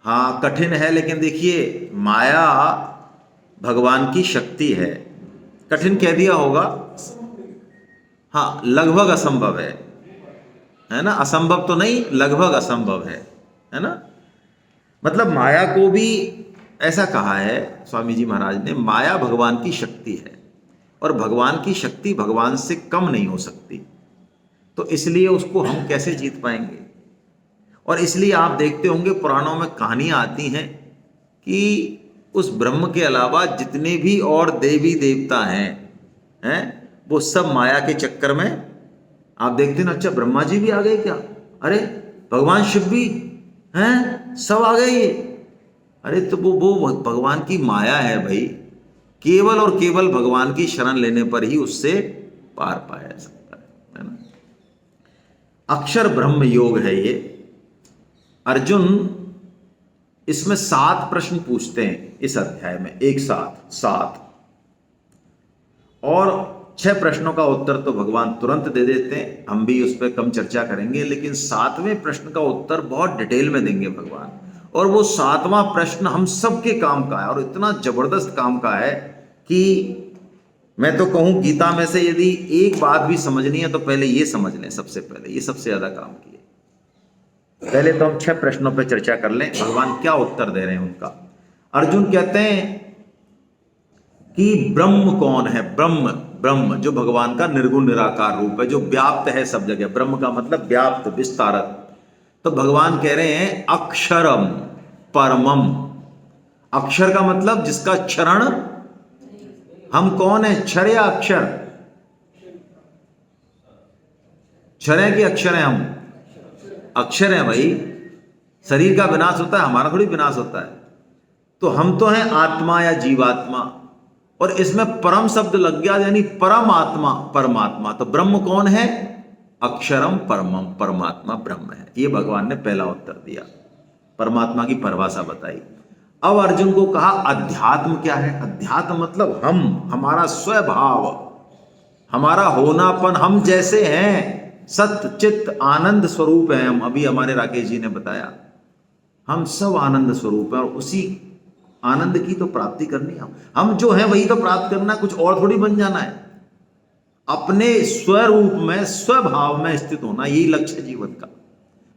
हाँ कठिन है, लेकिन देखिए माया भगवान की शक्ति है। कठिन कह दिया होगा, हाँ लगभग असंभव है ना। असंभव तो नहीं, लगभग असंभव है ना। मतलब माया को भी ऐसा कहा है स्वामी जी महाराज ने, माया भगवान की शक्ति है और भगवान की शक्ति भगवान से कम नहीं हो सकती। तो इसलिए उसको हम कैसे जीत पाएंगे। और इसलिए आप देखते होंगे पुराणों में कहानियां आती हैं कि उस ब्रह्म के अलावा जितने भी और देवी देवता हैं वो सब माया के चक्कर में, आप देखते हैं ना, अच्छा ब्रह्मा जी भी आ गए क्या, अरे भगवान शिव भी हैं, सब आ गए ये। अरे तो वो भगवान की माया है भाई। केवल और केवल भगवान की शरण लेने पर ही उससे पार पाया जा सकता है ना। अक्षर ब्रह्म योग है ये। अर्जुन इसमें 7 प्रश्न पूछते हैं इस अध्याय में, एक साथ 7, और 6 प्रश्नों का उत्तर तो भगवान तुरंत दे देते हैं, हम भी उस पर कम चर्चा करेंगे। लेकिन 7वें प्रश्न का उत्तर बहुत डिटेल में देंगे भगवान, और वो 7वां प्रश्न हम सबके काम का है और इतना जबरदस्त काम का है कि मैं तो कहूं गीता में से यदि एक बात भी समझनी है तो पहले ये समझ लें, सबसे पहले ये सबसे ज्यादा काम की है। पहले तो हम 6 प्रश्नों पर चर्चा कर लें, भगवान क्या उत्तर दे रहे हैं उनका। अर्जुन कहते हैं कि ब्रह्म कौन है। ब्रह्म, ब्रह्म जो भगवान का निर्गुण निराकार रूप है, जो व्याप्त है सब जगह। ब्रह्म का मतलब व्याप्त, विस्तारत। तो भगवान कह रहे हैं अक्षरम परमम। अक्षर का मतलब जिसका क्षरण, हम कौन है, क्षर या अक्षर? क्षर है कि अक्षर है? हम अक्षर है भाई। शरीर का विनाश होता है, हमारा थोड़ी विनाश होता है। तो हम तो हैं आत्मा या जीवात्मा, और इसमें परम शब्द लग गया, यानी परम आत्मा, परमात्मा। तो ब्रह्म कौन है? अक्षरम परमम, परमात्मा ब्रह्म है। ये भगवान ने पहला उत्तर दिया, परमात्मा की परिभाषा बताई। अब अर्जुन को कहा अध्यात्म क्या है। अध्यात्म मतलब हम, हमारा स्वभाव, हमारा होनापन, हम जैसे हैं, सत्य चित्त आनंद स्वरूप है हम। अभी हमारे राकेश जी ने बताया हम सब आनंद स्वरूप है, और उसी आनंद की तो प्राप्ति करनी है। हम जो है वही तो प्राप्त करना है, कुछ और थोड़ी बन जाना है। अपने स्वरूप में, स्वभाव में स्थित होना, यही लक्ष्य है जीवन का।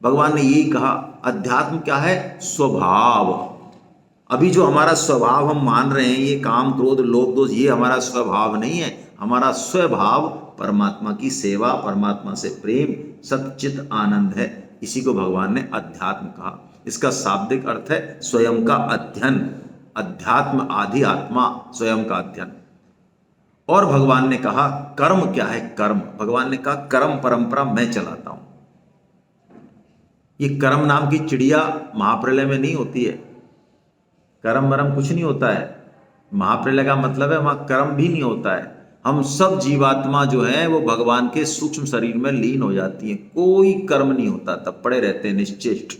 भगवान ने यही कहा अध्यात्म क्या है, स्वभाव। अभी जो हमारा स्वभाव हम मान रहे हैं, ये काम क्रोध लोभ दोष, ये हमारा स्वभाव नहीं है। हमारा स्वभाव परमात्मा की सेवा, परमात्मा से प्रेम, सच्चित आनंद है। इसी को भगवान ने अध्यात्म कहा। इसका शाब्दिक अर्थ है स्वयं का अध्ययन। अध्यात्म आदि आत्मा, स्वयं का अध्ययन। और भगवान ने कहा कर्म क्या है। कर्म, भगवान ने कहा कर्म परंपरा मैं चलाता हूं। ये कर्म नाम की चिड़िया महाप्रलय में नहीं होती है। कर्म वरम कुछ नहीं होता है। महाप्रलय का मतलब है वहां कर्म भी नहीं होता है। हम सब जीवात्मा जो है वो भगवान के सूक्ष्म शरीर में लीन हो जाती है, कोई कर्म नहीं होता, तब पड़े रहते हैं निश्चेष्ट,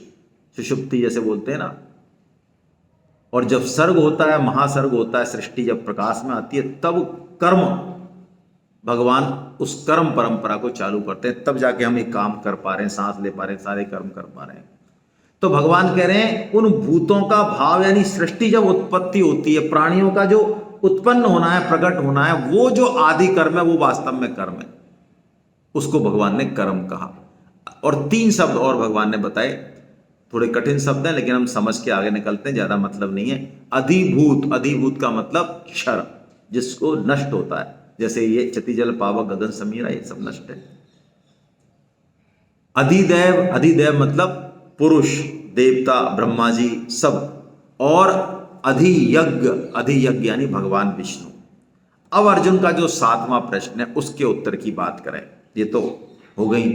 सुषुप्ति जैसे बोलते हैं ना। और जब सर्ग होता है, महासर्ग होता है, सृष्टि जब प्रकाश में आती है, तब कर्म, भगवान उस कर्म परंपरा को चालू करते हैं, तब जाके हम एक काम कर पा रहे हैं, सांस ले पा रहे हैं, सारे कर्म कर पा रहे हैं। तो भगवान कह रहे हैं उन भूतों का भाव, यानी सृष्टि जब उत्पत्ति होती है, प्राणियों का जो उत्पन्न होना है, प्रकट होना है, वो जो आदि कर्म है वो वास्तव में कर्म है। उसको भगवान ने कर्म कहा। और 3 शब्द और भगवान ने बताए, थोड़े कठिन शब्द हैं लेकिन हम समझ के आगे निकलते हैं, ज्यादा मतलब नहीं है। अधिभूत, अधिभूत का मतलब क्षर, जिसको नष्ट होता है, जैसे ये चति जल पावक गगन समीरा, ये सब नष्ट है। अधिदैव, अधिदैव मतलब पुरुष, देवता, ब्रह्मा जी सब। और अधियज्ञ, अधियज्ञ यानी भगवान विष्णु। अब अर्जुन का जो 7वां प्रश्न है उसके उत्तर की बात करें। ये तो हो गई।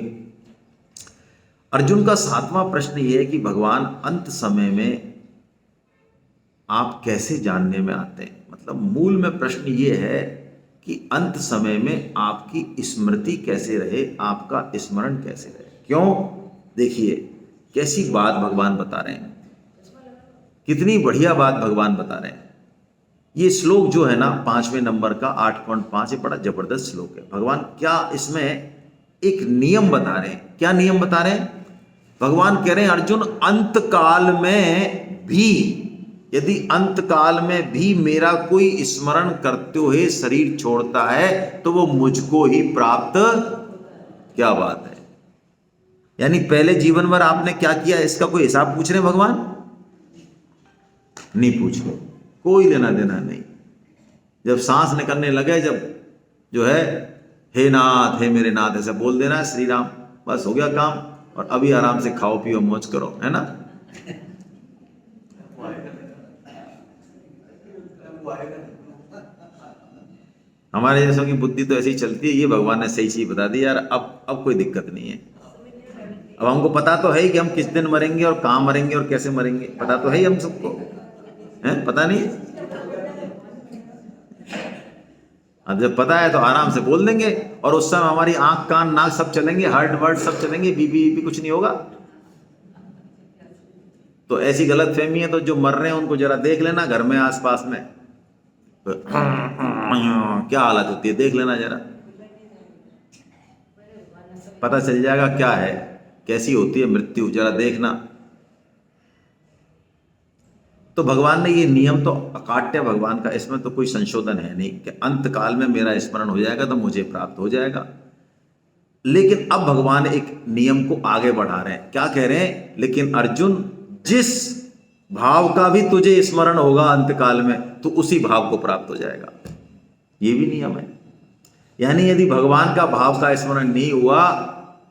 अर्जुन का 7वां प्रश्न यह है कि भगवान अंत समय में आप कैसे जानने में आते हैं। मतलब मूल में प्रश्न ये है कि अंत समय में आपकी स्मृति कैसे रहे, आपका स्मरण कैसे रहे। क्यों? देखिए कैसी बात भगवान बता रहे हैं, कितनी बढ़िया बात भगवान बता रहे हैं। ये श्लोक जो है ना 5वें नंबर का 8.5, ये बड़ा जबरदस्त श्लोक है। भगवान क्या इसमें एक नियम बता रहे हैं, क्या नियम बता रहे हैं? भगवान कह रहे हैं अर्जुन, अंत काल में भी, यदि अंत काल में भी मेरा कोई स्मरण करते हुए शरीर छोड़ता है तो वो मुझको ही प्राप्त। क्या बात है! यानी पहले जीवन भर आपने क्या किया इसका कोई हिसाब पूछ रहे हैं भगवान? नहीं पूछ रहे, कोई लेना देना नहीं। जब सांस निकलने लगे, जब जो है हे नाथ, हे मेरे नाथ ऐसा बोल देना है श्री राम, बस हो गया काम। और अभी आराम से खाओ पियो मौज करो, है ना। हमारे जैसों की बुद्धि तो ऐसी ही चलती है, ये भगवान ने सही चीज बता दी यार, अब कोई दिक्कत नहीं है। अब हमको पता तो है ही कि हम किस दिन मरेंगे और कहाँ मरेंगे और कैसे मरेंगे, पता तो है ही हम सबको, है पता नहीं। अब जब पता है तो आराम से बोल देंगे, और उस समय हमारी आंख कान नाक सब चलेंगे, हार्ट वर्ट सब चलेंगे, बीपी बीपी कुछ नहीं होगा। तो ऐसी गलत फहमी है तो जो मर रहे हैं उनको जरा देख लेना घर में आसपास में, तो क्या हालत होती है देख लेना जरा, पता चल जाएगा क्या है, कैसी होती है मृत्यु, जरा देखना। तो भगवान ने ये नियम तो अकाट्य भगवान का, इसमें तो कोई संशोधन है नहीं कि अंत काल में मेरा स्मरण हो जाएगा तो मुझे प्राप्त हो जाएगा। लेकिन अब भगवान एक नियम को आगे बढ़ा रहे हैं, क्या कह रहे हैं? लेकिन अर्जुन, जिस भाव का भी तुझे स्मरण होगा अंत काल में, तो उसी भाव को प्राप्त हो जाएगा। ये भी नियम है। यानी यदि भगवान का भाव का स्मरण नहीं हुआ,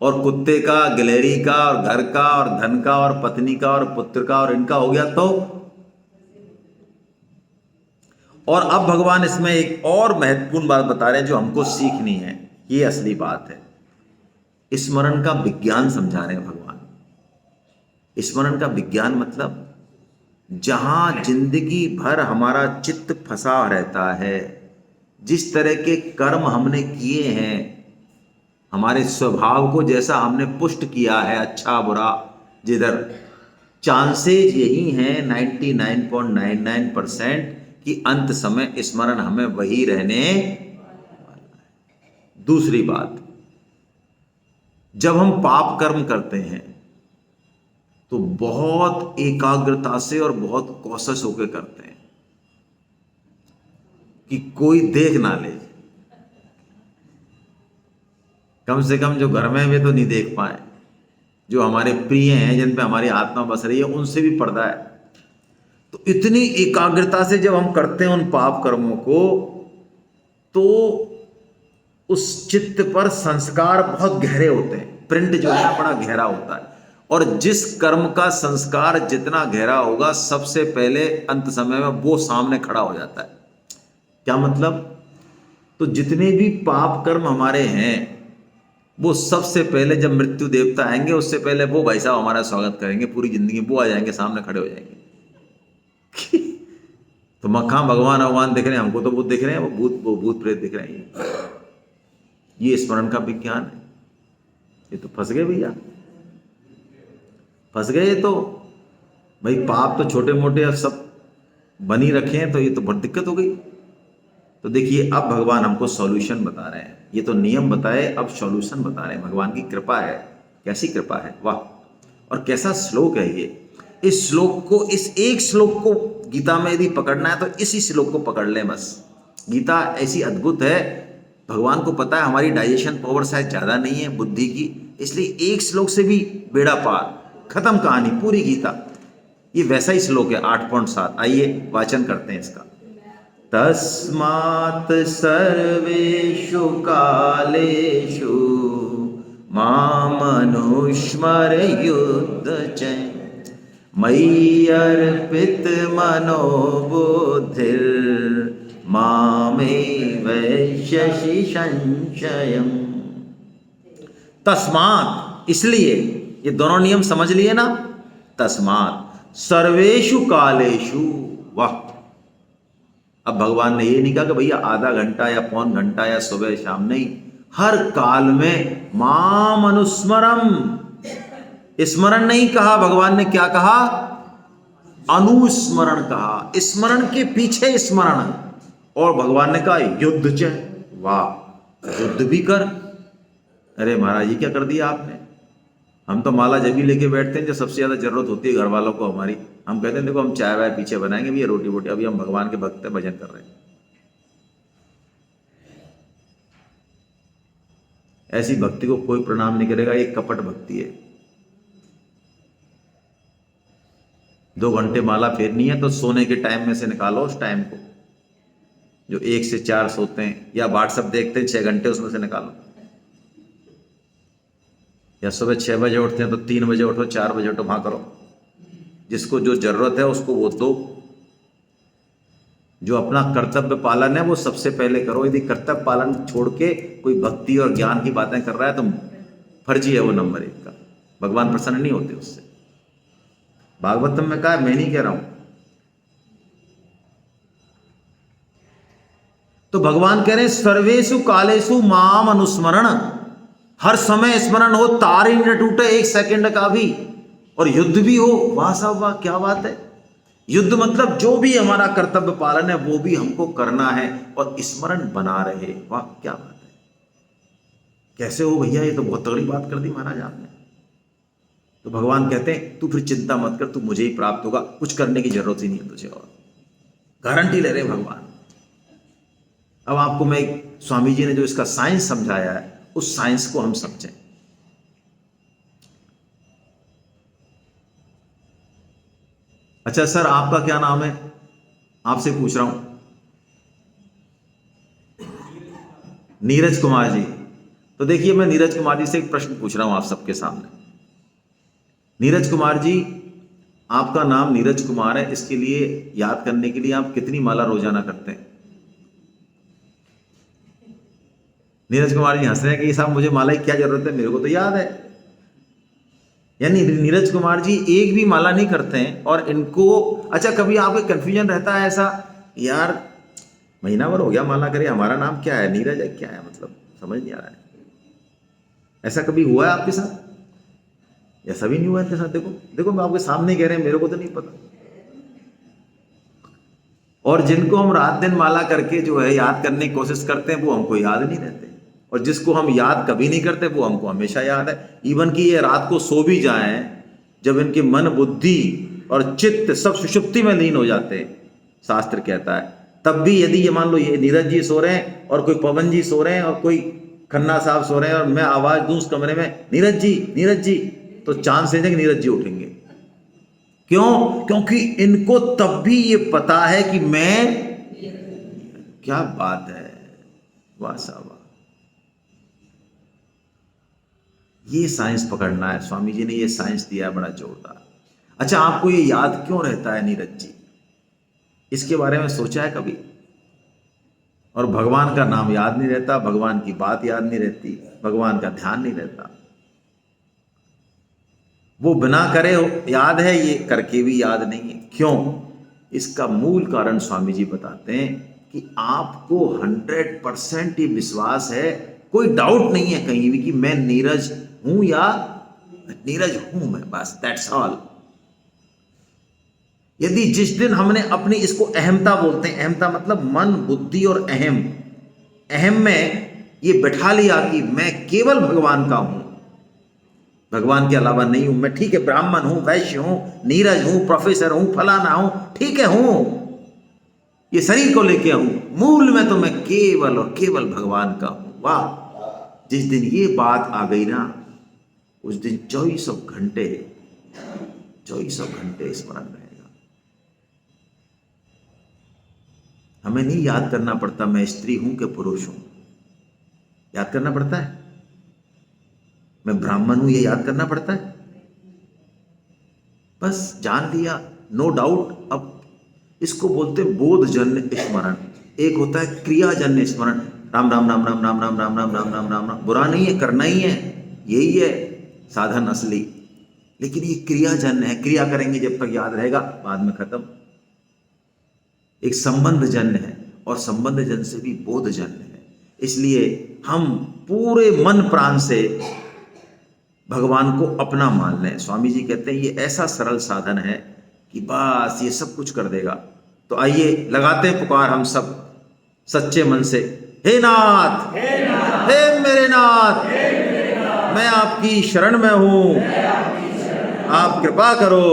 और कुत्ते का, गिलहरी का, और घर का, और धन का, और पत्नी का, और पुत्र का, और इनका हो गया तो। और अब भगवान इसमें एक और महत्वपूर्ण बात बता रहे हैं जो हमको सीखनी है, ये असली बात है। स्मरण का विज्ञान समझा रहे हैं भगवान। स्मरण का विज्ञान मतलब, जहां जिंदगी भर हमारा चित्त फंसा रहता है, जिस तरह के कर्म हमने किए हैं, हमारे स्वभाव को जैसा हमने पुष्ट किया है, अच्छा बुरा, जिधर चांसेज यही हैं 99.99% कि अंत समय स्मरण हमें वही रहने वाला है। दूसरी बात, जब हम पाप कर्म करते हैं तो बहुत एकाग्रता से और बहुत कॉशस होकर करते हैं कि कोई देख ना ले, कम से कम जो घर में वे तो नहीं देख पाए, जो हमारे प्रिय हैं, जिन पे हमारी आत्मा बस रही है, उनसे भी पर्दा है। तो इतनी एकाग्रता से जब हम करते हैं उन पाप कर्मों को, तो उस चित्त पर संस्कार बहुत गहरे होते हैं, प्रिंट जो है ना बड़ा गहरा होता है। और जिस कर्म का संस्कार जितना गहरा होगा, सबसे पहले अंत समय में वो सामने खड़ा हो जाता है। क्या मतलब? तो जितने भी पाप कर्म हमारे हैं, वो सबसे पहले जब मृत्यु देवता आएंगे, उससे पहले वो भाई साहब हमारा स्वागत करेंगे, पूरी जिंदगी वो आ जाएंगे, सामने खड़े हो जाएंगे। तो मक्खा भगवान दिख रहे हैं हमको, तो वो दिख रहे हैं, वो भूत प्रेत दिख रहे हैं। ये स्मरण का विज्ञान है। ये तो फंस गए भैया, फंस गए। तो भाई पाप तो छोटे मोटे अब सब बनी रखे हैं, तो ये तो बहुत दिक्कत हो गई। तो देखिए अब भगवान हमको सॉल्यूशन बता रहे हैं। ये तो नियम बताए, अब सॉल्यूशन बता रहे हैं। भगवान की कृपा है, कैसी कृपा है, वाह! और कैसा श्लोक है ये। इस श्लोक को, इस एक श्लोक को गीता में यदि पकड़ना है तो इसी श्लोक को पकड़ लें बस। गीता ऐसी अद्भुत है, भगवान को पता है हमारी डाइजेशन पावर शायद ज़्यादा नहीं है बुद्धि की, इसलिए एक श्लोक से भी बेड़ा पार, खत्म कहानी, पूरी गीता। ये वैसा ही श्लोक है 8.7। आइए वाचन करते हैं इसका। तस्मात् सर्वेषु कालेषु मामनुस्मर युद्धच मयि अर्पित मनो बुद्धिर् मामेव वैश्यसि संशयम्। तस्मात्, इसलिए, ये दोनों नियम समझ लिए ना। तस्मात् सर्वेषु कालेषु, वाह! अब भगवान ने ये नहीं कहा कि भैया आधा घंटा या पौन घंटा या सुबह शाम, नहीं, हर काल में माम अनुस्मरम। स्मरण नहीं कहा भगवान ने, क्या कहा? अनुस्मरण कहा। स्मरण के पीछे स्मरण। और भगवान ने कहा युद्ध च, वाह! युद्ध भी कर। अरे महाराज ये क्या कर दिया आपने? हम तो माला जब भी लेके बैठते हैं जब सबसे ज्यादा जरूरत होती है घर वालों को हमारी। हम कहते हैं देखो हम चाय वाय पीछे बनाएंगे भैया, रोटी वोटी, अभी हम भगवान के भक्त हैं, भजन कर रहे हैं। ऐसी भक्ति को कोई प्रणाम नहीं करेगा, ये कपट भक्ति है। 2 घंटे माला फेरनी है तो सोने के टाइम में से निकालो उस टाइम को, जो 1 से 4 सोते हैं या व्हाट्सएप देखते हैं 6 घंटे, उसमें से निकालो। या सुबह 6 बजे उठते हैं तो 3 बजे उठो, 4 बजे उठो, वहां करो। जिसको जो जरूरत है उसको वो दो। जो अपना कर्तव्य पालन है वो सबसे पहले करो। यदि कर्तव्य पालन छोड़ के कोई भक्ति और ज्ञान की बातें कर रहा है तो फर्जी है वो नंबर 1 का। भगवान प्रसन्न नहीं होते उससे। भागवतम में कहा है, मैं नहीं कह रहा हूं। तो भगवान कह रहे हैं सर्वेषु कालेषु माम अनुस्मरण, हर समय स्मरण हो, तार ही न टूटे 1 सेकंड का भी, और युद्ध भी हो। वाह साहब वाह, क्या बात है। युद्ध मतलब जो भी हमारा कर्तव्य पालन है वो भी हमको करना है और स्मरण बना रहे। वाह क्या बात है। कैसे हो भैया, ये तो बहुत तगड़ी बात कर दी महाराज आपने। तो भगवान कहते हैं तू फिर चिंता मत कर, तू मुझे ही प्राप्त होगा, कुछ करने की जरूरत ही नहीं है तुझे। और गारंटी ले रहे भगवान। अब आपको मैं स्वामी जी ने जो इसका साइंस समझाया है उस साइंस को हम समझें। अच्छा सर, आपका क्या नाम है? आपसे पूछ रहा हूं। नीरज कुमार जी। तो देखिए मैं नीरज कुमार जी से एक प्रश्न पूछ रहा हूं आप सबके सामने। नीरज कुमार जी, आपका नाम नीरज कुमार है, इसके लिए याद करने के लिए आप कितनी माला रोजाना करते हैं? नीरज कुमार जी हंस रहे हैं कि साहब मुझे माला की क्या जरूरत है, मेरे को तो याद है। यानी नीरज कुमार जी एक भी माला नहीं करते हैं और इनको, अच्छा कभी आपको कंफ्यूजन रहता है ऐसा, यार महीना भर हो गया माला करे, हमारा नाम क्या है, नीरज है क्या है, मतलब समझ नहीं आ रहा है। ऐसा कभी हुआ है आपके साथ? या सभी नहीं हुआ इनके साथ? देखो देखो मैं आपके सामने कह रहे हैं, मेरे को तो नहीं पता। और जिनको हम रात दिन माला करके जो है याद करने की कोशिश करते हैं वो हमको याद नहीं रहते, और जिसको हम याद कभी नहीं करते वो हमको हमेशा याद है। इवन कि ये रात को सो भी जाएं, जब इनके मन बुद्धि और चित्त सब सुषुप्ति में लीन हो जाते हैं, शास्त्र कहता है, तब भी यदि ये मान लो ये नीरज जी सो रहे हैं और कोई पवन जी सो रहे हैं और कोई खन्ना साहब सो रहे हैं और मैं आवाज दूं उस कमरे में नीरज जी, तो चांद से कि नीरज जी उठेंगे। क्यों? क्योंकि इनको तब भी ये पता है कि मैं, क्या बात है, वाह साहब। ये साइंस पकड़ना है, स्वामी जी ने ये साइंस दिया है बड़ा जोरदार। अच्छा आपको ये याद क्यों रहता है नीरज जी, इसके बारे में सोचा है कभी? और भगवान का नाम याद नहीं रहता, भगवान की बात याद नहीं रहती, भगवान का ध्यान नहीं रहता। वो बिना करे याद है, ये करके भी याद नहीं है। क्यों? इसका मूल कारण स्वामी जी बताते हैं कि आपको 100% ही विश्वास है, कोई डाउट नहीं है कहीं भी कि मैं नीरज हूं या नीरज हूं मैं, बस दैट्स ऑल। यदि जिस दिन हमने अपनी, इसको अहमता बोलते हैं, अहमता मतलब मन बुद्धि और अहम में ये बैठा लिया कि मैं केवल भगवान का हूं, भगवान के अलावा नहीं हूं मैं। ठीक है ब्राह्मण हूं, वैश्य हूं, नीरज हूं, प्रोफेसर हूं, फलाना हूं, ठीक है हूं, ये शरीर को लेके हूं, मूल में तो मैं केवल और केवल भगवान का हूं। वाह, जिस दिन ये बात आ गई ना, उस दिन 24 घंटे स्मरण रहेगा। हमें नहीं याद करना पड़ता मैं स्त्री हूं कि पुरुष हूं, याद करना पड़ता है मैं ब्राह्मण हूं, ये याद करना पड़ता है? बस जान लिया, नो डाउट। अब इसको बोलते बोधजन्य स्मरण। एक होता है क्रियाजन्य स्मरण, राम राम राम राम राम राम राम राम राम राम राम राम, बुरा नहीं है, करना ही है, यही है साधन असली। लेकिन ये क्रियाजन्य है, क्रिया करेंगे जब तक याद रहेगा, बाद में खत्म। एक संबंध जन्य है, और संबंध जन्य से भी बोधजन्य है। इसलिए हम पूरे मन प्राण से भगवान को अपना मान लें। स्वामी जी कहते हैं ये ऐसा सरल साधन है कि बस ये सब कुछ कर देगा। तो आइए लगाते हैं पुकार हम सब सच्चे मन से, हे नाथ, हे मेरे नाथ, मैं आपकी शरण में हूँ, आप कृपा करो,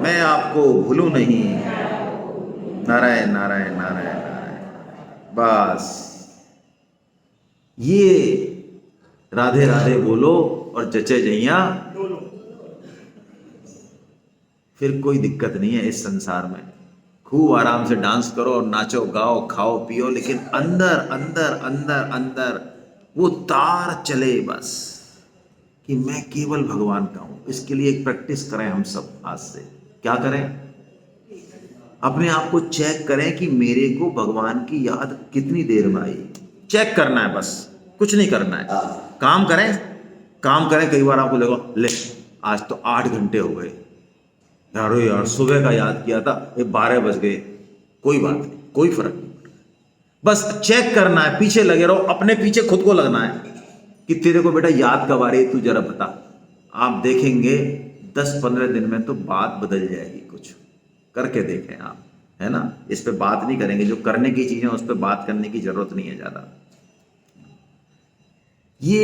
मैं आपको भूलूं नहीं। नारायण नारायण नारायण नारायण। बस ये राधे राधे बोलो और जचे जइया, फिर कोई दिक्कत नहीं है इस संसार में। खूब आराम से डांस करो और नाचो गाओ खाओ पियो, लेकिन अंदर अंदर अंदर अंदर वो तार चले बस कि मैं केवल भगवान का हूं। इसके लिए एक प्रैक्टिस करें हम सब आज से। क्या करें? अपने आप को चेक करें कि मेरे को भगवान की याद कितनी देर में आई। चेक करना है बस, कुछ नहीं करना है। काम करें, काम करें। कई बार आपको लगो ले आज तो 8 घंटे हो गए यार, यार सुबह का याद किया था, ये 12 बज गए। कोई बात नहीं, कोई फर्क नहीं। बस चेक करना है, पीछे लगे रहो, अपने पीछे खुद को लगना है कि तेरे को बेटा याद कब आ रही है, तू जरा बता। आप देखेंगे 10-15 दिन में तो बात बदल जाएगी। कुछ करके देखें आप, है ना। इस पे बात नहीं करेंगे, जो करने की चीजें उस पर बात करने की जरूरत नहीं है ज्यादा। ये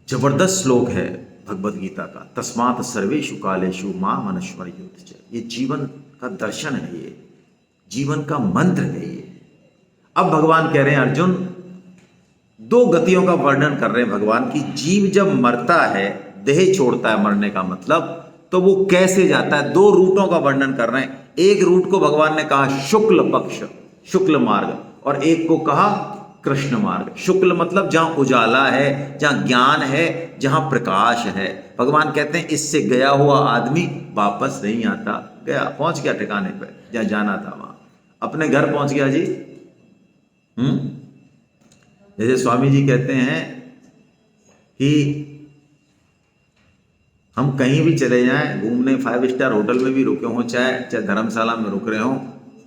जबरदस्त श्लोक है भगवत गीता का, तस्मात् सर्वेषु कालेषु माम अनुस्मर युध्य। ये जीवन का दर्शन है, ये जीवन का मंत्र है ये। अब भगवान कह रहे हैं अर्जुन, 2 गतियों का वर्णन कर रहे हैं भगवान की। जीव जब मरता है, देह छोड़ता है, मरने का मतलब, तो वो कैसे जाता है। 2 रूटों का वर्णन कर रहे हैं। एक रूट को भगवान ने कहा शुक्ल पक्ष, शुक्ल मार्ग, और एक को कहा कृष्ण मार्ग। शुक्ल मतलब जहां उजाला है, जहां ज्ञान है, जहां प्रकाश है। भगवान कहते हैं इससे गया हुआ आदमी वापस नहीं आता। गया, पहुंच गया ठिकाने पर जहां जाना था, वहां अपने घर पहुंच गया जी। जैसे स्वामी जी कहते हैं कि हम कहीं भी चले जाएं घूमने, 5 स्टार होटल में भी रुके हों, चाहे धर्मशाला में रुक रहे हों,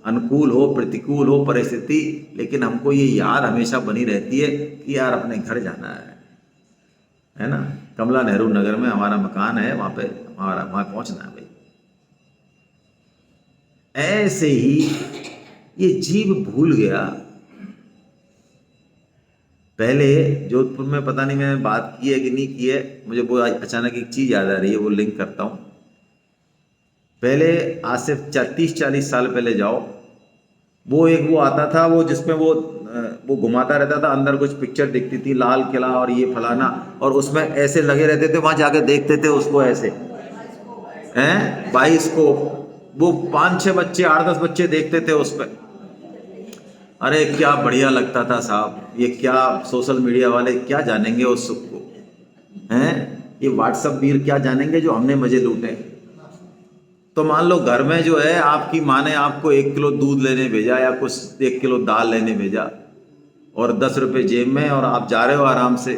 अनुकूल हो प्रतिकूल हो परिस्थिति, लेकिन हमको ये याद हमेशा बनी रहती है कि यार अपने घर जाना है ना। कमला नेहरू नगर में हमारा मकान है, वहां पे हमारा वहां पहुंचना है भाई। ऐसे ही ये जीव भूल गया। पहले जोधपुर में, पता नहीं मैंने बात की है कि नहीं की है, मुझे वो अचानक एक चीज याद आ रही है, वो लिंक करता हूं। पहले आज से 30-40 साल पहले जाओ, वो आता था, वो जिसमें वो घुमाता रहता था, अंदर कुछ पिक्चर दिखती थी, लाल किला और ये फलाना, और उसमें ऐसे लगे रहते थे, वहां जाके देखते थे उसको ऐसे, हैं 22 को, वो 5-6 बच्चे 8-10 बच्चे देखते थे उस पर। अरे क्या बढ़िया लगता था साहब। ये क्या सोशल मीडिया वाले क्या जानेंगे उस सुख को, हैं। ये व्हाट्सएप वीर क्या जानेंगे जो हमने मजे लूटे। तो मान लो घर में जो है, आपकी माँ ने आपको 1 किलो दूध लेने भेजा या कुछ 1 किलो दाल लेने भेजा, और 10 रुपये जेब में, और आप जा रहे हो आराम से,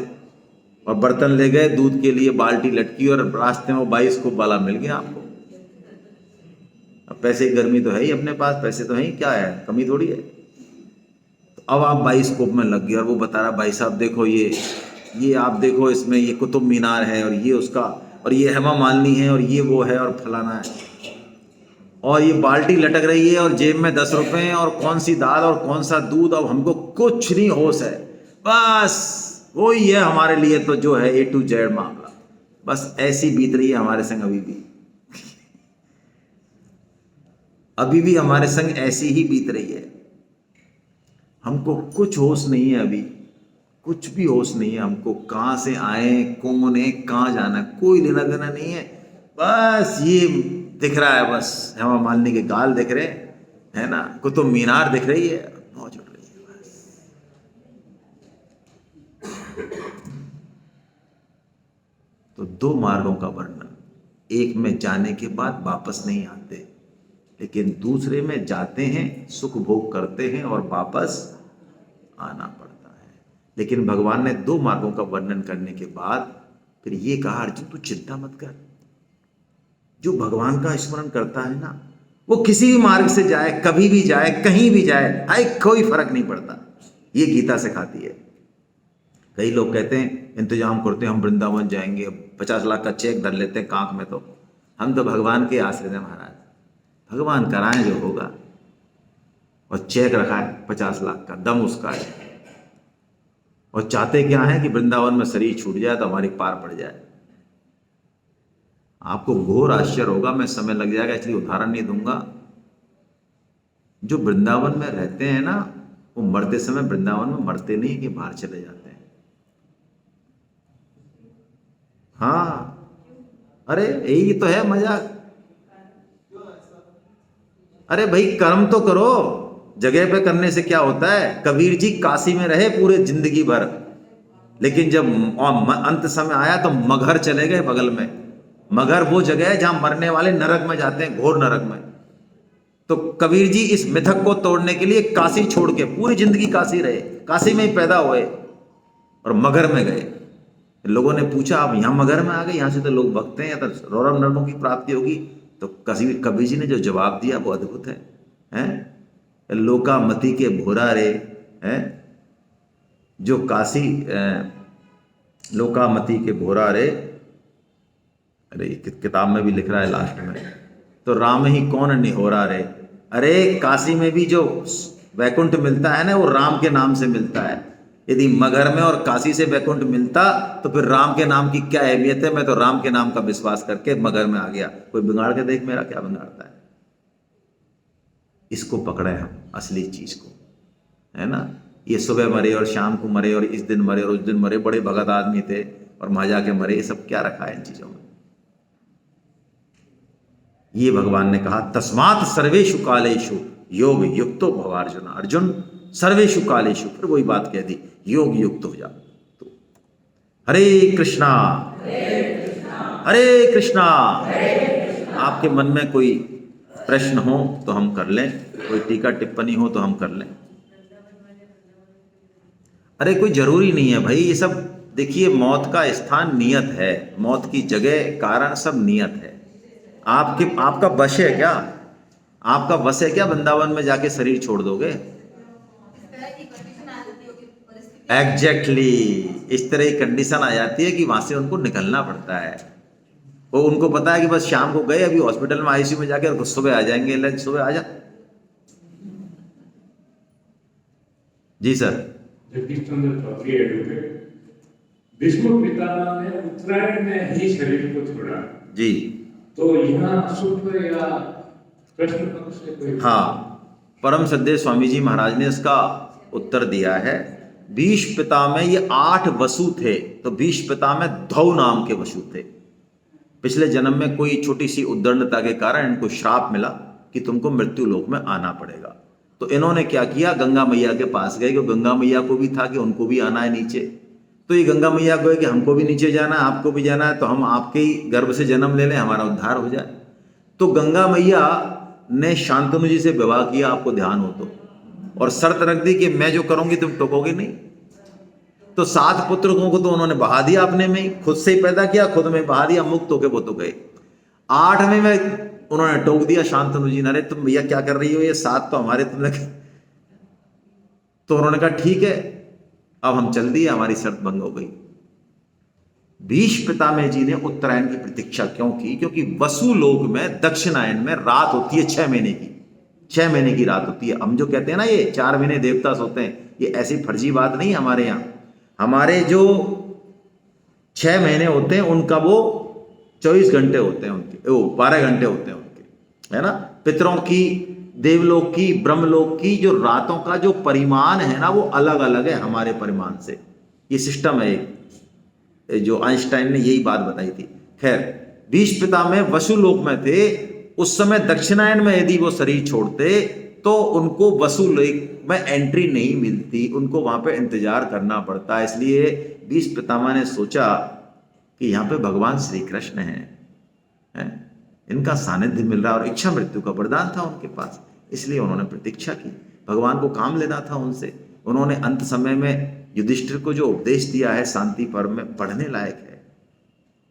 और बर्तन ले गए दूध के लिए, बाल्टी लटकी, और रास्ते में 22 को वाला मिल गया आपको। अब पैसे की गर्मी तो है ही अपने पास, पैसे तो है ही, क्या है, कमी थोड़ी है। तो अब आप 22 कोप में लग गए, और वो बता रहा भाई साहब देखो ये आप देखो, इसमें ये कुतुब मीनार है, और ये उसका, और ये हेमा मालिनी है, और ये वो है, और फलाना है, और ये बाल्टी लटक रही है, और जेब में 10 रुपए हैं, और कौन सी दाल और कौन सा दूध, अब हमको कुछ नहीं होश है। बस वही है हमारे लिए तो जो है A to Z मामला। बस ऐसी बीत रही है हमारे संग अभी भी हमारे संग ऐसी ही बीत रही है। हमको कुछ होश नहीं है, अभी कुछ भी होश नहीं है हमको। कहाँ से आए, कौन है, कहाँ जाना, कोई लेना देना नहीं है। बस ये दिख रहा है, बस हेमा मालिनी के गाल दिख रहे है ना, कुतुब मीनार दिख रही है, मौज उड़ रही है बस। तो 2 मार्गों का वर्णन, एक में जाने के बाद वापस नहीं आते, लेकिन दूसरे में जाते हैं, सुख भोग करते हैं और वापस आना पड़ता है। लेकिन भगवान ने 2 मार्गों का वर्णन करने के बाद फिर ये कहा, अर्जुन तू चिंता मत कर। जो भगवान का स्मरण करता है ना, वो किसी भी मार्ग से जाए, कभी भी जाए, कहीं भी जाए, हाय कोई फर्क नहीं पड़ता। ये गीता सिखाती है। कई लोग कहते हैं इंतजाम करते हैं, हम वृंदावन जाएंगे, 50 लाख का चेक धर लेते हैं कांख में। तो हम तो भगवान के आश्रित हैं महाराज, भगवान कराएं जो होगा, और चेक रखा है 50 लाख का, दम उसका है। और चाहते क्या है कि वृंदावन में शरीर छूट जाए तो हमारी पार पड़ जाए। आपको घोर आश्चर्य होगा, मैं समय लग जाएगा इसलिए उदाहरण नहीं दूंगा। जो वृंदावन में रहते हैं ना, वो मरते समय वृंदावन में मरते नहीं कि बाहर चले जाते हैं। हाँ, अरे यही तो है मजाक। अरे भाई कर्म तो करो, जगह पे करने से क्या होता है। कबीर जी काशी में रहे पूरे जिंदगी भर, लेकिन जब अंत समय आया तो मगहर चले गए बगल में। मगहर वो जगह है जहां मरने वाले नरक में जाते हैं, घोर नरक में। तो कबीर जी इस मिथक को तोड़ने के लिए काशी छोड़ के पूरी जिंदगी काशी रहे, काशी में ही पैदा हुए और मगहर में गए। लोगों ने पूछा आप यहाँ मगहर में आ गए, यहाँ से तो लोग भगते हैं, या तो रौरव नरकों की प्राप्ति होगी। तो कबीर जी ने जो जवाब दिया वो अद्भुत है, हैं? लोकामति के भोरा रे, हैं? जो काशी लोकामति के भोरा रे, अरे किताब में भी लिख रहा है लास्ट में, तो राम ही कौन निहोरा रे। अरे काशी में भी जो वैकुंठ मिलता है ना, वो राम के नाम से मिलता है। यदि मगहर में और काशी से वैकुंठ मिलता तो फिर राम के नाम की क्या अहमियत है। मैं तो राम के नाम का विश्वास करके मगहर में आ गया। कोई बिगाड़ के देख मेरा क्या बिगाड़ता है। इसको पकड़े हम, असली चीज को, है ना। ये सुबह मरे और शाम को मरे और इस दिन मरे और उस दिन मरे, बड़े भगत आदमी थे और वहां जाके मरे, ये सब क्या रखा है इन चीजों में। ये भगवान ने कहा तस्मात् सर्वेषु कालेषु योग युक्तो भव अर्जुन। अर्जुन सर्वेषु कालेषु, फिर वही बात कह दी, योग युक्त हो जा। तो हरे कृष्णा हरे कृष्णा। आपके मन में कोई प्रश्न हो तो हम कर लें, कोई टीका टिप्पणी हो तो हम कर लें। अरे कोई जरूरी नहीं है भाई ये सब। देखिए मौत का स्थान नियत है, मौत की जगह कारण सब नियत है। आपका वश है क्या? आपका वश है क्या वृंदावन में जाके शरीर छोड़ दोगे? एग्जैक्टली इस तरह की कंडीशन आ जाती है कि वहां से उनको निकलना पड़ता है। वो उनको पता है कि बस शाम को गए, अभी हॉस्पिटल में आईसीयू में जाके और सुबह आ जाएंगे, लंच सुबह आ जा। जी सर। जगदीश चंद्र चौधरी एडवोकेट। भीष्म पितामह ने उत्तरायण में ही शरीर को छोड़ा जी, तो यहाँ शुभ या कृष्ण पक्ष से कोई? हाँ, परम श्रद्धेय स्वामी जी महाराज ने इसका उत्तर दिया है। भीष्म पितामह ये 8 वसु थे, तो भीष्म पितामह धौ नाम के वसु थे। पिछले जन्म में कोई छोटी सी उद्दंडता के कारण इनको श्राप मिला कि तुमको मृत्यु लोक में आना पड़ेगा। तो इन्होंने क्या किया, गंगा मैया के पास गए, क्योंकि गंगा मैया को भी था कि उनको भी आना है नीचे। तो ये गंगा मैया को है कि हमको भी नीचे जाना है, आपको भी जाना है, तो हम आपके ही गर्भ से जन्म ले लें, हमारा उद्धार हो जाए। तो गंगा मैया ने शांतनु जी से विवाह किया, आपको ध्यान हो तो, और शर्त रख दी कि मैं जो करूंगी तुम टोकोगे नहीं। तो 7 पुत्रों को तो उन्होंने बहा दिया अपने में ही, खुद से ही पैदा किया, खुद में बहा दिया, मुक्त होके वो तो गए। 8वें में उन्होंने टोक दिया शांतनु जी ने, अरे तुम भैया क्या कर रही हो, ये 7 तो हमारे तुमने। तो उन्होंने कहा ठीक है अब हम चल दिए, हमारी शर्त भंग हो गई। भीष्म पितामह जी ने उत्तरायण की प्रतीक्षा क्यों की? क्योंकि वसु लोक में दक्षिणायन में रात होती है 6 महीने की, 6 महीने की रात होती है। हम जो कहते हैं ना ये 4 महीने देवता सोते हैं, ये ऐसी फर्जी बात नहीं हमारे यहाँ। हमारे जो 6 महीने होते हैं उनका वो 24 घंटे होते हैं, उनके वो 12 घंटे होते हैं उनके, है ना। पितरों की, देवलोक की, ब्रह्मलोक की जो रातों का जो परिमाण है ना, वो अलग अलग है हमारे परिमाण से। ये सिस्टम है एक, जो आइंस्टाइन ने यही बात बताई थी। खैर, भीष्म पितामह वसुलोक में थे उस समय। दक्षिणायन में यदि वो शरीर छोड़ते तो उनको वसुलोक में एंट्री नहीं मिलती, उनको वहां पे इंतजार करना पड़ता। इसलिए भीष्म पितामह ने सोचा कि यहाँ पे भगवान श्री कृष्ण है, इनका सानिध्य मिल रहा, और इच्छा मृत्यु का वरदान था उनके पास, इसलिए उन्होंने प्रतीक्षा की। भगवान को काम लेना था उनसे। उन्होंने अंत समय में युधिष्ठिर को जो उपदेश दिया है शांति पर्व में, पढ़ने लायक है।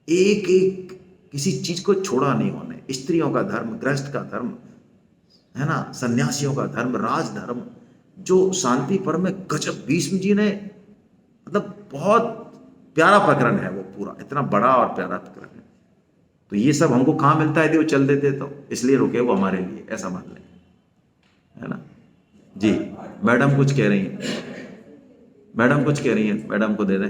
एक एक किसी चीज को छोड़ा नहीं उन्होंने। स्त्रियों का धर्म, गृहस्थ का धर्म, है ना, सन्यासियों का धर्म, राजधर्म, जो शांति पर्व में गजब भीष्म जी ने, मतलब बहुत प्यारा प्रकरण है वो पूरा, इतना बड़ा और प्यारा प्रकरण है। तो ये सब हमको कहाँ मिलता है यदि वो चल देते तो, इसलिए रुके वो हमारे लिए, ऐसा मान लें, है ना। जी मैडम कुछ कह रही हैं। मैडम कुछ कह रही हैं, मैडम को दे दें।